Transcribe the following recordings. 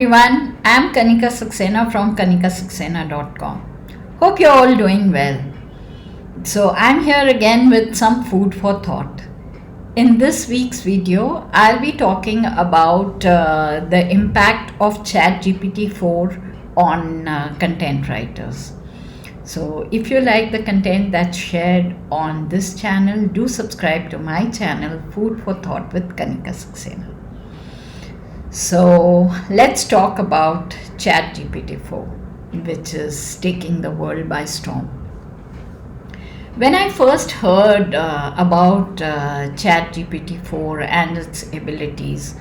Everyone, I'm Kanika Saxena from kanikasaxena.com. Hope you're all doing well. So, I'm here again with some food for thought. In this week's video, I'll be talking about the impact of ChatGPT 4 on content writers. So, if you like the content that's shared on this channel, do subscribe to my channel, Food for Thought with Kanika Saxena. So let's talk about ChatGPT 4, which is taking the world by storm. When I first heard about ChatGPT 4 and its abilities,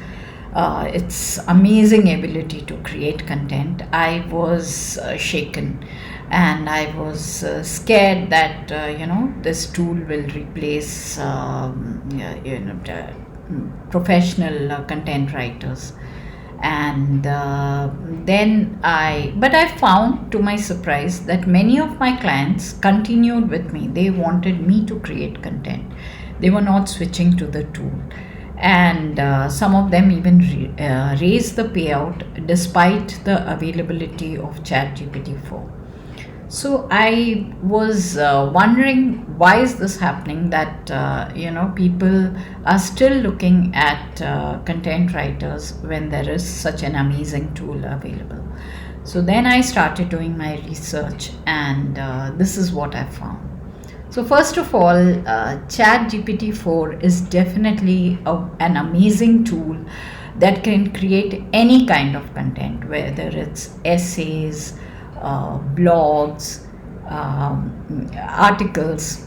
its amazing ability to create content, I was shaken, and I was scared that this tool will replace professional content writers. And but I found, to my surprise, that many of my clients continued with me. They wanted me to create content. They were not switching to the tool, and some of them even raised the payout despite the availability of ChatGPT 4. So I was wondering, why is this happening, that people are still looking at content writers when there is such an amazing tool available. So then I started doing my research, and this is what I found. So first of all, ChatGPT 4 is definitely an amazing tool that can create any kind of content, whether it's essays, blogs, articles,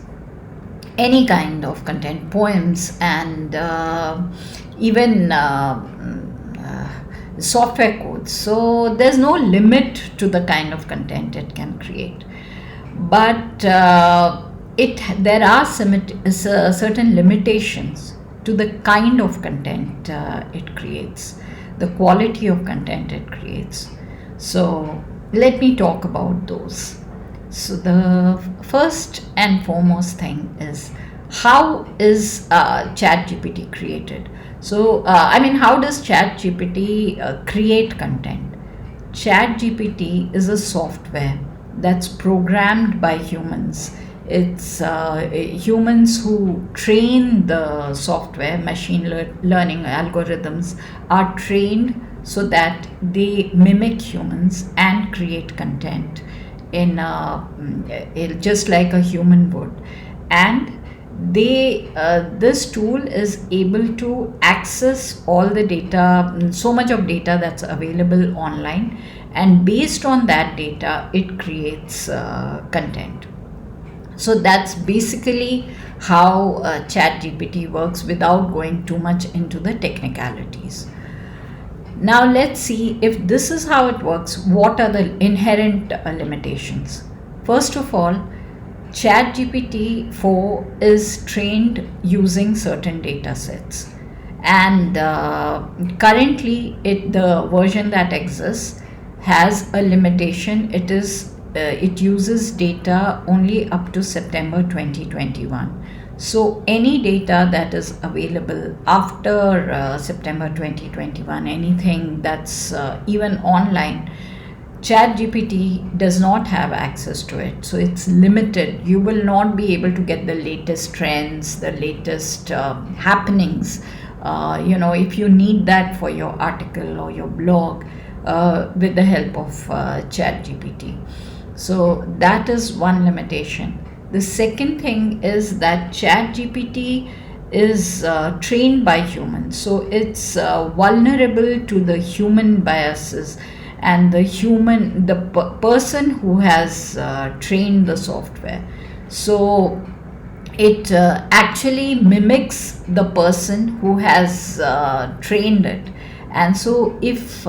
any kind of content, poems, and even software codes. So there's no limit to the kind of content it can create. But there are certain limitations to the kind of content it creates, the quality of content it creates. So let me talk about those. So the first and foremost thing is, how is ChatGPT created? So how does ChatGPT create content? ChatGPT is a software that's programmed by humans. It's humans who train the software. Machine learning algorithms are trained so that they mimic humans and create content in just like a human would. And this tool is able to access all the data, so much of data that's available online, and based on that data it creates content. So that's basically how ChatGPT works, without going too much into the technicalities. Now let's see, if this is how it works, what are the inherent limitations? First of all, ChatGPT 4 is trained using certain data sets, and currently the version that exists has a limitation. It uses data only up to September 2021. So any data that is available after September 2021, anything that's even online, ChatGPT does not have access to it. So it's limited. You will not be able to get the latest trends, the latest happenings. If you need that for your article or your blog, with the help of ChatGPT. So that is one limitation. The second thing is that ChatGPT is trained by humans, so it's vulnerable to the human biases, and the person who has trained the software. So it actually mimics the person who has trained it. And so if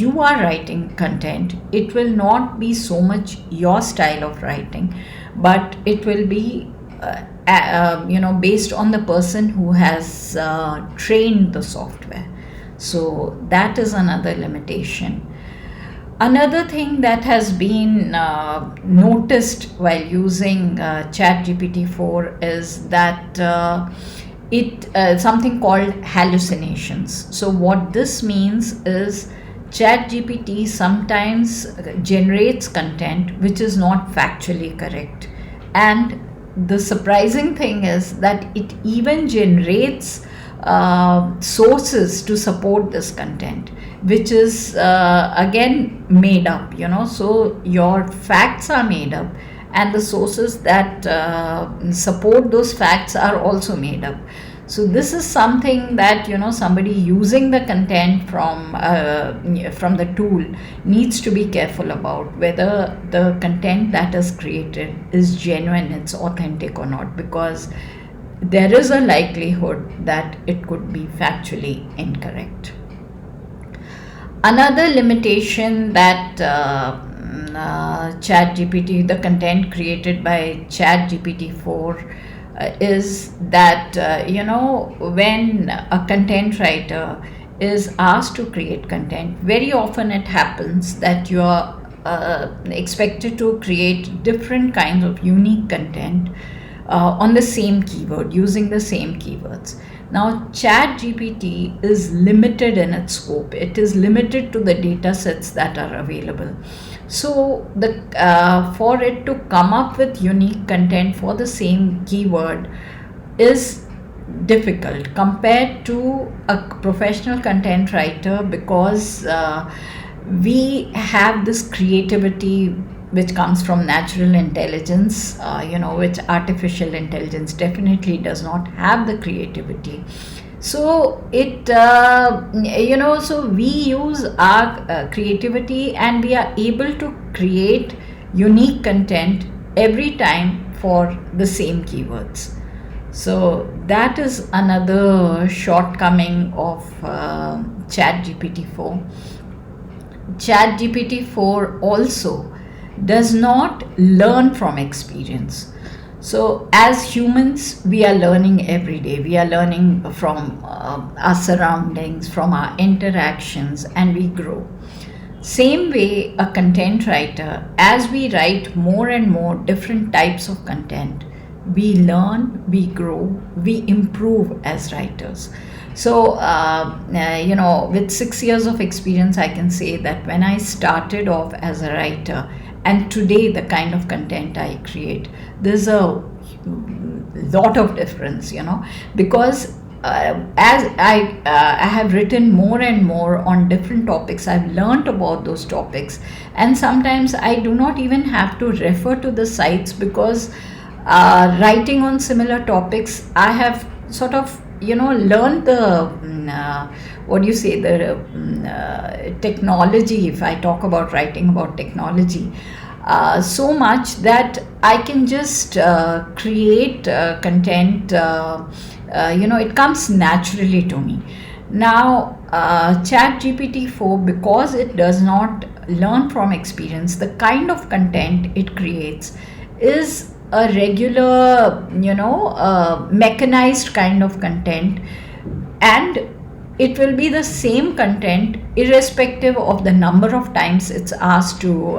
you are writing content, it will not be so much your style of writing, but it will be based on the person who has trained the software. So that is another limitation. Another thing that has been noticed while using ChatGPT 4 is that something called hallucinations. So what this means is ChatGPT sometimes generates content which is not factually correct. And the surprising thing is that it even generates sources to support this content, which is again made up, So your facts are made up, and the sources that support those facts are also made up. So this is something that somebody using the content from the tool needs to be careful about, whether the content that is created is genuine, it's authentic or not, because there is a likelihood that it could be factually incorrect. Another limitation that ChatGPT, the content created by ChatGPT 4, is that when a content writer is asked to create content, very often it happens that you are expected to create different kinds of unique content on the same keyword, using the same keywords. Now, ChatGPT is limited in its scope. It is limited to the data sets that are available. So, for it to come up with unique content for the same keyword is difficult compared to a professional content writer, because we have this creativity which comes from natural intelligence, which artificial intelligence definitely does not have the creativity. So so we use our creativity, and we are able to create unique content every time for the same keywords. So that is another shortcoming of ChatGPT 4. ChatGPT 4 also does not learn from experience. So as humans, we are learning every day. We are learning from our surroundings, from our interactions, and we grow. Same way, a content writer, as we write more and more different types of content, we learn, we grow, we improve as writers. So, with 6 years of experience, I can say that when I started off as a writer, and today the kind of content I create, there's a lot of difference, because as I have written more and more on different topics, I've learned about those topics, and sometimes I do not even have to refer to the sites, because writing on similar topics, I have sort of learned the technology. If I talk about writing about technology, so much that I can just create content. It comes naturally to me. Now, ChatGPT 4, because it does not learn from experience, the kind of content it creates is a regular, mechanized kind of content, and it will be the same content irrespective of the number of times it's asked to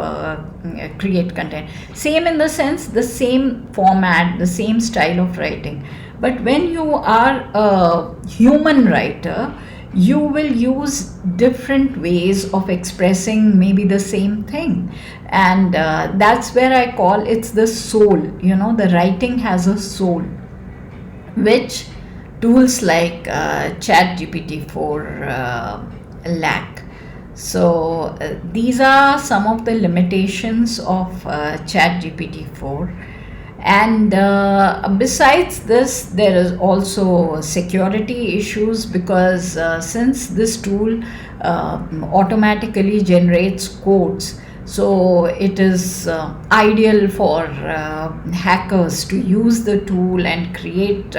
create content. Same in the sense, the same format, the same style of writing. But when you are a human writer, you will use different ways of expressing maybe the same thing, and that's where I call it's the soul. The writing has a soul, which tools like ChatGPT 4 lack. So these are some of the limitations of ChatGPT 4. And besides this, there is also security issues, because since this tool automatically generates codes, so it is ideal for hackers to use the tool and create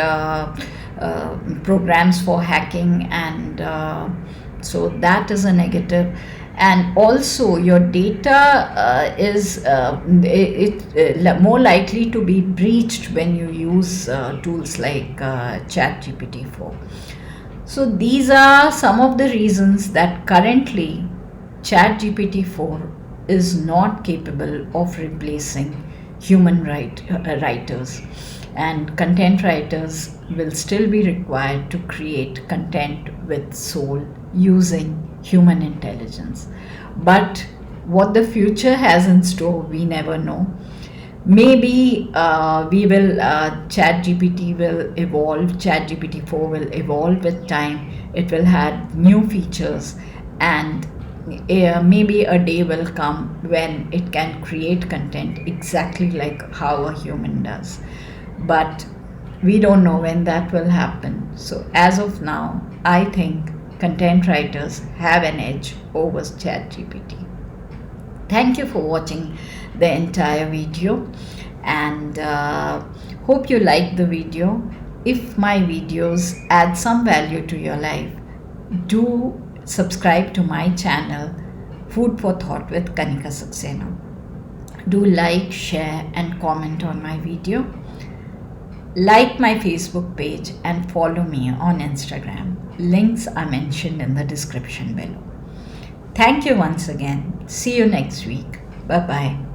programs for hacking, and so that is a negative. And also your data is more likely to be breached when you use tools like ChatGPT 4. So these are some of the reasons that currently ChatGPT 4 is not capable of replacing human writers, and content writers will still be required to create content with soul using human intelligence. But what the future has in store, we never know. Maybe ChatGPT will evolve, ChatGPT 4 will evolve with time, it will have new features, and maybe a day will come when it can create content exactly like how a human does. But we don't know when that will happen. So as of now, I think content writers have an edge over ChatGPT. Thank you for watching the entire video, and hope you liked the video. If my videos add some value to your life, do subscribe to my channel, Food for Thought with Kanika Saxena. Do like, share and comment on my video. Like my Facebook page and follow me on Instagram. Links are mentioned in the description below. Thank you once again. See you next week. Bye bye.